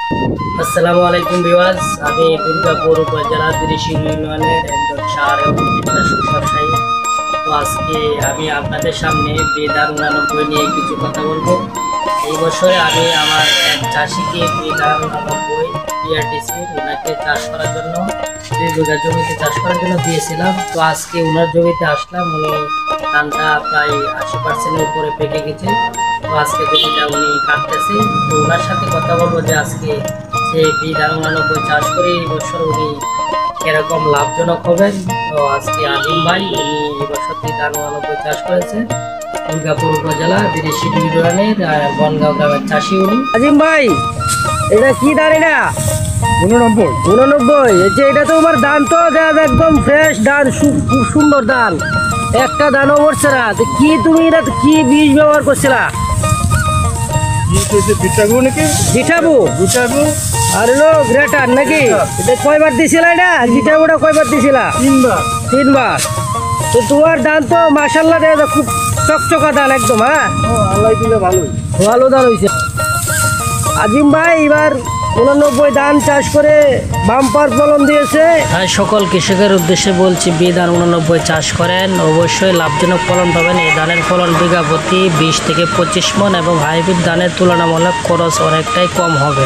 আসসালামু আলাইকুম ভিউয়ার্স, আমি দুর্গাপুর উপজেলা দিরিশিল ইউনিয়নের একজন সার এবং কীটনাশক ব্যবসায়ী। তো আজকে আমি আপনাদের সামনে বেদার 89 নিয়ে কিছু কথা বলবো। এই বছরে আমি আমার এক চাষিকে বেদার 89 PRTC ওনাকে চাষ করার জন্য 2 বিঘা জমিতে চাষ করার জন্য দিয়েছিলাম। তো আজকে ওনার জমিতে আসলাম, উনি ধানটা প্রায় 80%-এর উপরে পেকে গেছে। তো আজকে জমিটা উনি কাটতেছে। তো ওনার সাথে কথা বলবো যে আজকে যে বিধান 89 চাষ করে এই বছর উনি কিরকম লাভজনক হবেন। তো আজকে আজিম ভাই উনি এই বছর বিধান 89 চাষ করেছে দুর্গাপুর উপজেলা দিরিশিল ইউনিয়নের বনগাঁও গ্রামের চাষি উনি। আজিম ভাই, এটা কি ধান? এটা 89 এটা তো তোমার ধান, তো একদম ফ্রেশ ধান, খুব সুন্দর ধান, একটা ধানও মরছে না। কি তুমি এটা কি বীজ ব্যবহার করছিলা? আর হলো গ্রেটার নাকি? এটা কয়বার দিছিলা? এটা জিটাবুটা কয়বার দিছিলা? 3বার। তো তোমার ধান তো মাশাআল্লাহ দেখা যায় খুব চকচকা ধান একদম। হ্যাঁ, আল্লাহ দিলে ভালো ধান হয়েছে। আজিম ভাই এবার 89 ধান চাষ করে বাম্পার ফলন দিয়েছে। তাই সকল কৃষকের উদ্দেশ্যে বলছি, বিধান 89 চাষ করেন, অবশ্যই লাভজনক ফলন পাবেন। এই ধানের ফলন বিঘা প্রতি 20 থেকে 25 মণ এবং হাইব্রিড ধানের তুলনামূলক খরচ অনেকটাই কম হবে।